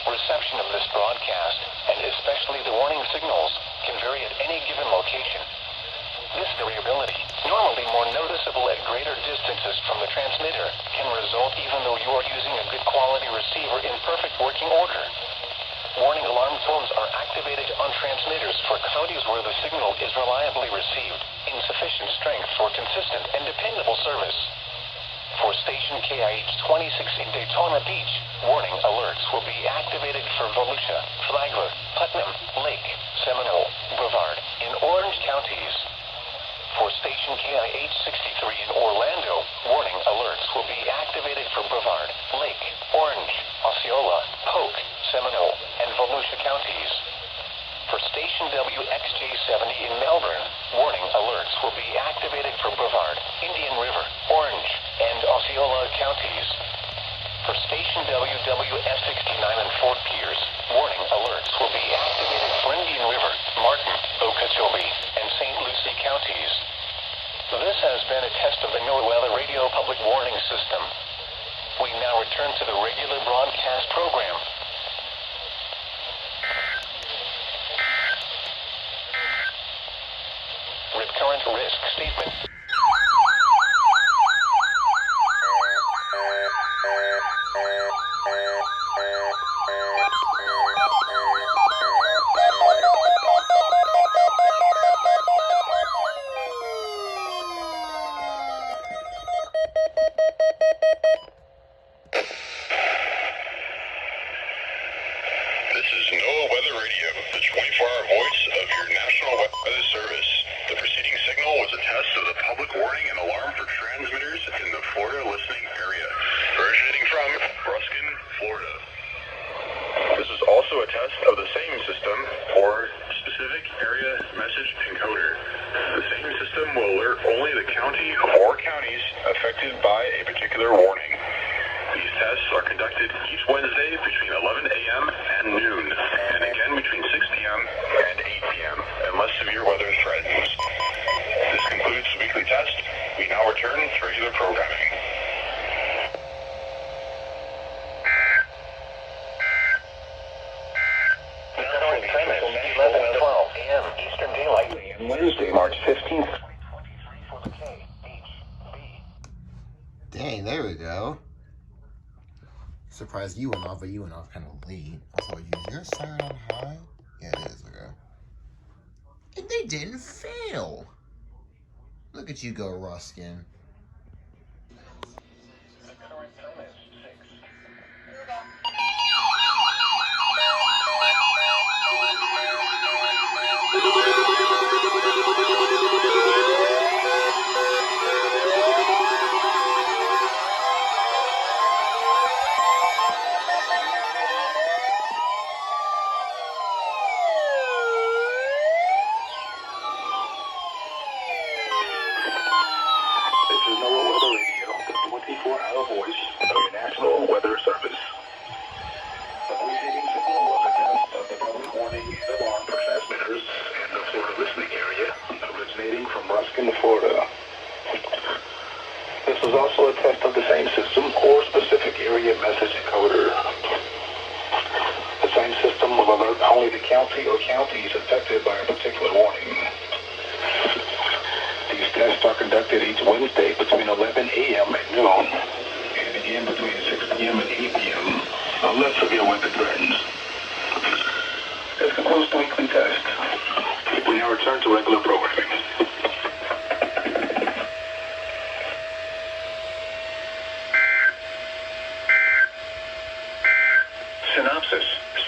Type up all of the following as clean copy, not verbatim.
Reception of this broadcast, and especially the warning signals, can vary at any given location. This variability, normally more noticeable at greater distances from the transmitter, can result even though you are using a good quality receiver in perfect working order. Warning alarm tones are activated on transmitters for counties where the signal is reliably received, in sufficient strength for consistent and dependable service. For station KIH26 in Daytona Beach, warning alerts will be activated for Volusia, Flagler, Putnam, Lake, Seminole, Brevard, and Orange counties. For station KIH63 in Orlando, warning alerts will be activated for Brevard, Lake, Orange, Osceola, Polk, Seminole, and Volusia counties. For station WXJ70 in Melbourne, warning alerts will be activated for Brevard, Indian River, Orange, and Osceola counties. For station WWS69 in Fort Pierce, warning alerts will be activated for Indian River, Martin, Okeechobee, and St. Lucie counties. This has been a test of the NOAA radio public warning system. We now return to the regular broadcast program. Current risk statement. This is NOAA Weather Radio, the 24-hour voice of your National Weather Service. The preceding signal was a test of the public warning and alarm for transmitters in the Florida listening area, originating from Ruskin, Florida. This is also a test of the same system for specific area message encoder. The same system will alert only the county or counties affected by a particular warning. These tests are conducted each Wednesday between 11 a.m. and noon, and again between 6 p.m. and 8 p.m., unless severe weather threatens. This concludes the weekly test. We now return to regular programming. a.m. Eastern Daylight. Wednesday, March 15th. Dang, there we go. Surprised you went off, but you went off kind of late. Also, is your siren on high? Yeah, it is. Okay. And they didn't fail. Look at you go, Ruskin. Florida. This is also a test of the same system or specific area message encoder. The same system will alert only the county or counties affected by a particular warning. These tests are conducted each Wednesday between 11 a.m. and noon, and again between 6 p.m. and 8 p.m. unless severe weather threatens. This concludes the weekly test. We now return to regular programming.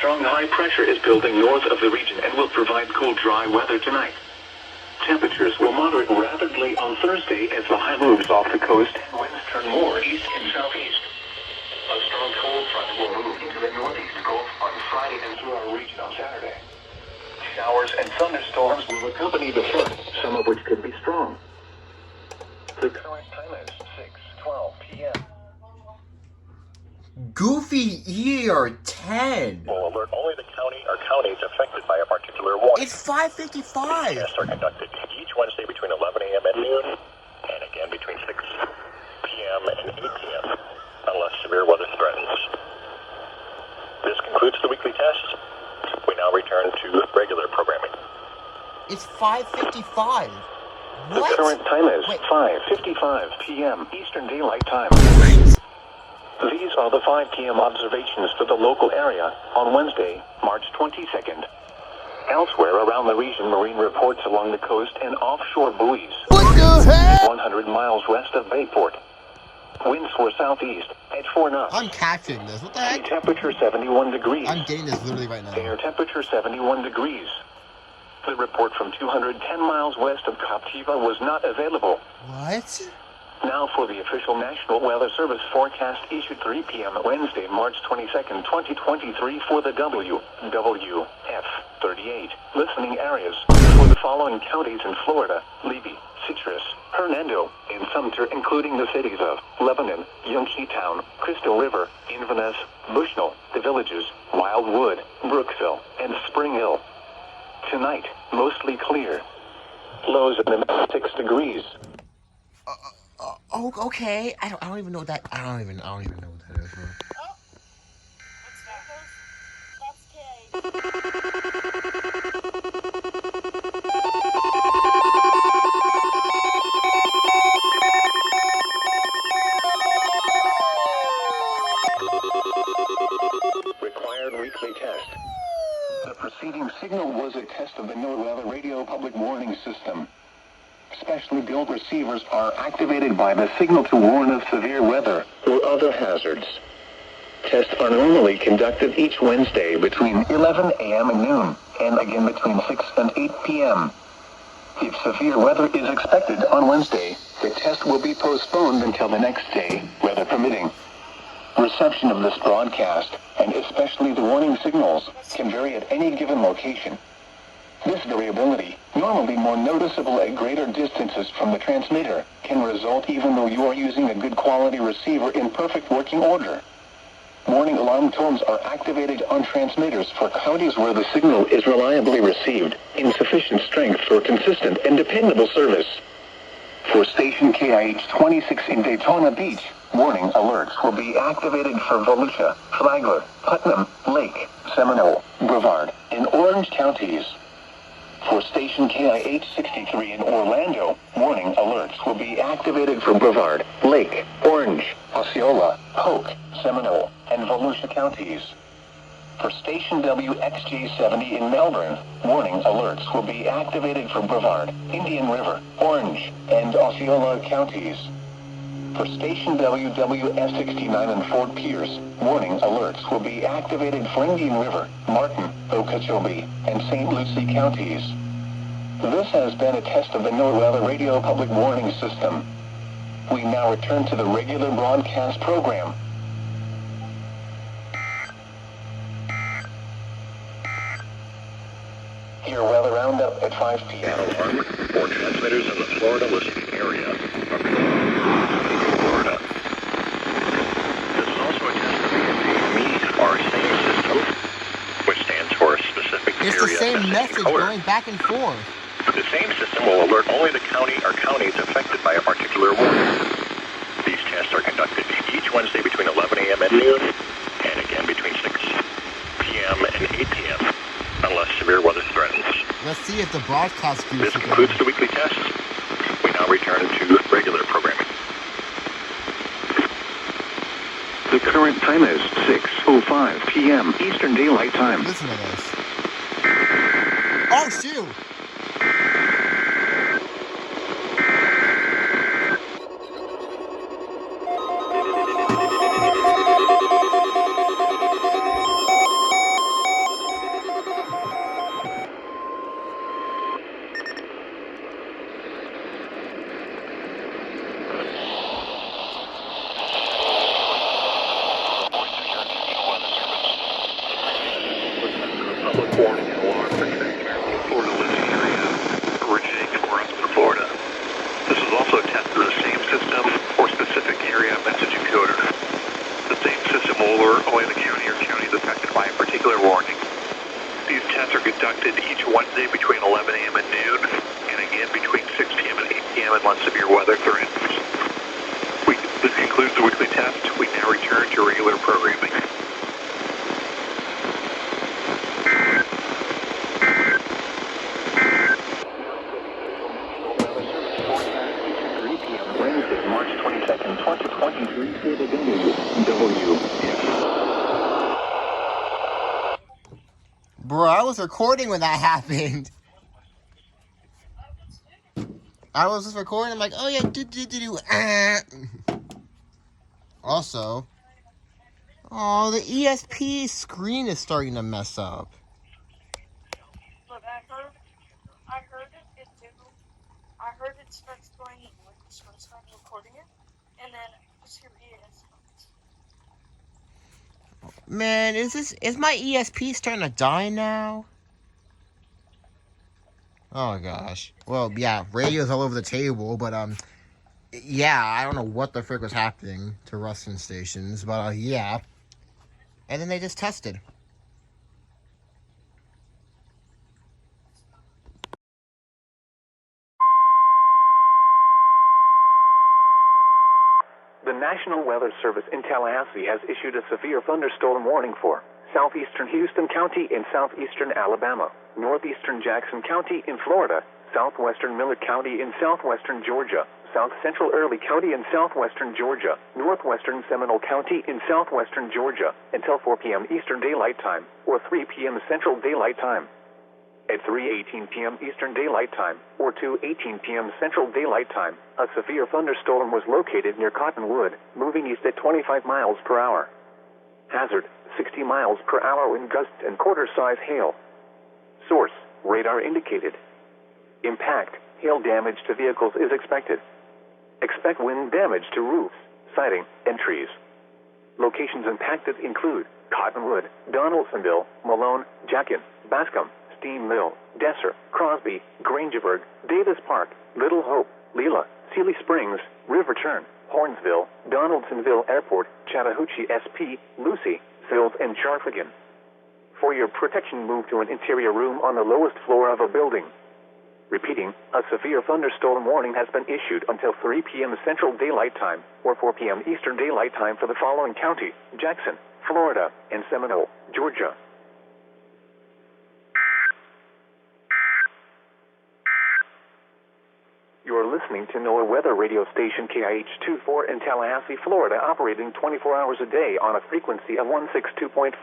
strong high pressure is building north of the region and will provide cool, dry weather tonight. Temperatures will moderate rapidly on Thursday as the high moves off the coast and winds turn more east and southeast. A strong cold front will move into the northeast Gulf on Friday and through our region on Saturday. Showers and thunderstorms will accompany the front, some of which could be strong. The current time is 6:12 p.m. Goofy year 10. Will alert only the county or counties affected by a particular warning. It's 5:55. Tests are conducted each Wednesday between 11 a.m. and noon, and again between 6 p.m. and 8 p.m. unless severe weather threatens. This concludes the weekly test. We now return to regular programming. It's 5:55. The What? current time is Wait. 5:55 p.m. Eastern Daylight Time. These are the 5 p.m. observations for the local area on Wednesday, March 22nd. Elsewhere around the region, marine reports along the coast and offshore buoys. What the heck? 100 miles west of Bayport. Winds were southeast at 4 knots. I'm capturing this. What the Sea heck? temperature 71 degrees. I'm getting this literally right now. Air temperature 71 degrees. The report from 210 miles west of Captiva was not available. What? Now for the official National Weather Service forecast issued 3 p.m. Wednesday, March 22nd, 2023 for the WF38 listening areas for the following counties in Florida: Levy, Citrus, Hernando, and Sumter, including the cities of Lebanon, Youngstown, Crystal River, Inverness, Bushnell, the villages, Wildwood, Brookville, and Spring Hill. Tonight, mostly clear. Lows in the 6 degrees. Oh, okay. I don't even know what that. I don't even know what that is. Bro. Required weekly test. The preceding signal was a test of the NOAA radio public warning system. Specially built receivers are activated by the signal to warn of severe weather or other hazards. Tests are normally conducted each Wednesday between 11 a.m. and noon, and again between 6 and 8 p.m. If severe weather is expected on Wednesday, the test will be postponed until the next day, weather permitting. Reception of this broadcast, and especially the warning signals, can vary at any given location. This variability, normally more noticeable at greater distances from the transmitter, can result even though you are using a good quality receiver in perfect working order. Warning alarm tones are activated on transmitters for counties where the signal is reliably received, in sufficient strength for consistent and dependable service. For station KIH26 in Daytona Beach, warning alerts will be activated for Volusia, Flagler, Putnam, Lake, Seminole, Brevard, and Orange counties. For station KIH63 in Orlando, warning alerts will be activated for Brevard, Lake, Orange, Osceola, Polk, Seminole, and Volusia counties. For station WXG70 in Melbourne, warning alerts will be activated for Brevard, Indian River, Orange, and Osceola counties. For station WWS69 in Fort Pierce, warning alerts will be activated for Indian River, Martin, Okeechobee, and St. Lucie counties. This has been a test of the NOAA radio public warning system. We now return to the regular broadcast program. Your weather roundup at 5 p.m. Alarm for transmitters in the Florida listening area of Florida. This is also a test of the MEAS same system, which stands for a specific It's area the same message encoder. going back and forth. The same system will alert only the county or counties affected by a particular warning. These tests are conducted each Wednesday between 11 a.m. and noon, and again between 6 p.m. and 8 p.m. unless severe weather threatens. Let's see if the broadcast goes This concludes the weekly test. We now return to regular programming. The current time is 6:05 p.m. Eastern Daylight Time. Listen to this. Oh, shoot! public warning and alarm for transmitters in the Florida listening area originating in Western Florida. This is also a test of the same system or specific area message encoder. The same system will alert only the county or counties affected by a particular warning. These tests are conducted each Wednesday between 11 a.m. and noon, and again between 6 p.m. and 8 p.m. unless severe weather threatens. This concludes the weekly test. We now return to regular programming. Wednesday, March 22nd, 2023, WWF. Bro, I was recording when that happened. I was just recording. I'm like, oh yeah, Also, oh, the ESP screen is starting to mess up. Look, I heard it do. I heard it starts going when you start recording it, and then just hear EAS. Man, is my ESP starting to die now? Oh gosh. Well, yeah, radio's all over the table, but yeah, I don't know what the frick was happening to Ruskin stations, but yeah. And then they just tested. The National Weather Service in Tallahassee has issued a severe thunderstorm warning for southeastern Houston County in southeastern Alabama, northeastern Jackson County in Florida, southwestern Millard County in southwestern Georgia, south central Early County in southwestern Georgia, northwestern Seminole County in southwestern Georgia, until 4 p.m. Eastern Daylight Time, or 3 p.m. Central Daylight Time. At 3:18 p.m. Eastern Daylight Time, or 2:18 p.m. Central Daylight Time, a severe thunderstorm was located near Cottonwood, moving east at 25 miles per hour. Hazard, 60 miles per hour wind gusts and quarter-size hail. Source, radar indicated. Impact, hail damage to vehicles is expected. Expect wind damage to roofs, siding, and trees. Locations impacted include Cottonwood, Donaldsonville, Malone, Jackson, Bascom, Steam Mill, Desser, Crosby, Grangeburg, Davis Park, Little Hope, Leela, Sealy Springs, Riverturn, Hornsville, Donaldsonville Airport, Chattahoochee SP, Lucy, Sills, and Charfagan. For your protection, move to an interior room on the lowest floor of a building. Repeating, a severe thunderstorm warning has been issued until 3 p.m. Central Daylight Time, or 4 p.m. Eastern Daylight Time for the following county: Jackson, Florida, and Seminole, Georgia. You are listening to NOAA weather radio station KIH24 in Tallahassee, Florida, operating 24 hours a day on a frequency of 162.40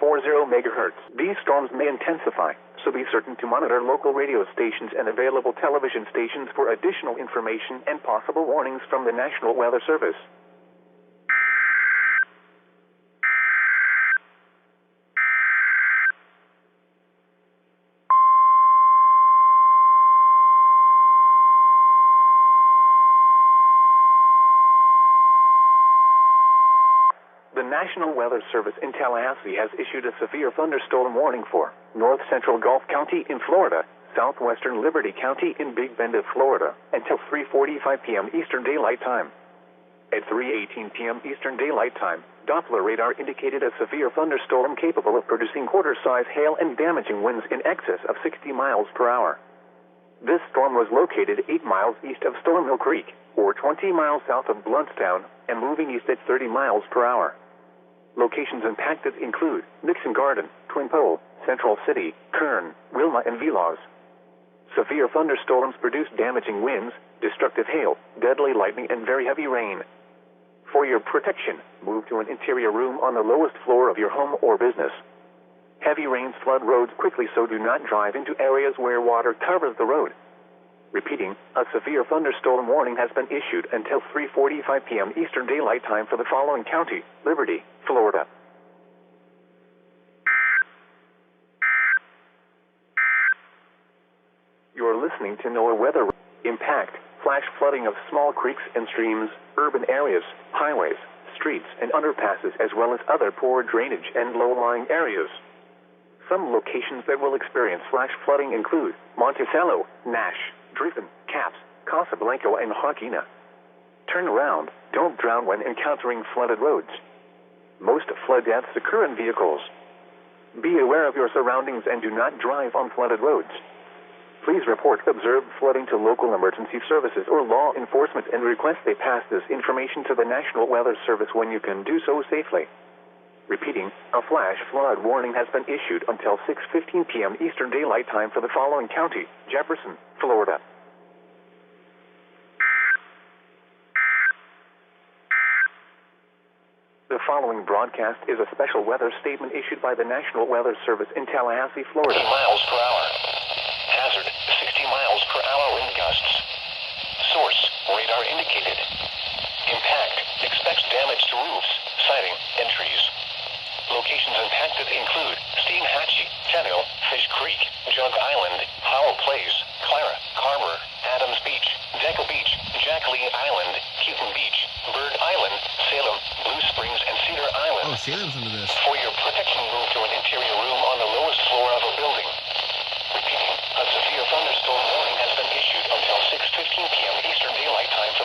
megahertz. These storms may intensify, so be certain to monitor local radio stations and available television stations for additional information and possible warnings from the National Weather Service. The National Weather Service in Tallahassee has issued a severe thunderstorm warning for north central Gulf County in Florida, southwestern Liberty County in Big Bend of Florida, until 3:45 p.m. Eastern Daylight Time. At 3:18 p.m. Eastern Daylight Time, Doppler radar indicated a severe thunderstorm capable of producing quarter-size hail and damaging winds in excess of 60 miles per hour. This storm was located 8 miles east of Storm Hill Creek, or 20 miles south of Bluntstown, and moving east at 30 miles per hour. Locations impacted include Nixon Garden, Twin Pole, Central City, Kern, Wilma, and Veloz. Severe thunderstorms produce damaging winds, destructive hail, deadly lightning, and very heavy rain. For your protection, move to an interior room on the lowest floor of your home or business. Heavy rains flood roads quickly, so do not drive into areas where water covers the road. Repeating, a severe thunderstorm warning has been issued until 3:45 p.m. Eastern Daylight Time for the following county: Liberty, Florida. You are listening to NOAA weather. Impact, flash flooding of small creeks and streams, urban areas, highways, streets, and underpasses, as well as other poor drainage and low-lying areas. Some locations that will experience flash flooding include Monticello, Nash, Driven, Caps, Casablanca, and Joaquina. Turn around. Don't drown when encountering flooded roads. Most flood deaths occur in vehicles. Be aware of your surroundings and do not drive on flooded roads. Please report observed flooding to local emergency services or law enforcement and request they pass this information to the National Weather Service when you can do so safely. Repeating, a flash flood warning has been issued until 6:15 p.m. Eastern Daylight Time for the following county: Jefferson, Florida. The following broadcast is a special weather statement issued by the National Weather Service in Tallahassee, Florida. 80 miles per hour. Hazard, 60 miles per hour wind gusts. Source, radar indicated. Impact, expects damage to roofs, siding, and trees. Locations impacted include Steinhatchee, Tenno, Fish Creek, Jug Island, Howell Place, Clara, Carver, Adams Beach, Deco Beach, Jack Lee Island, Keaton Beach, Bird Island, Salem, Blue Springs, and Cedar Island. Oh, Salem's into this. For your protection, move to an interior room on the lowest floor of a building. Repeating, a severe thunderstorm warning has been issued until 6:15 p.m. Eastern Daylight Time for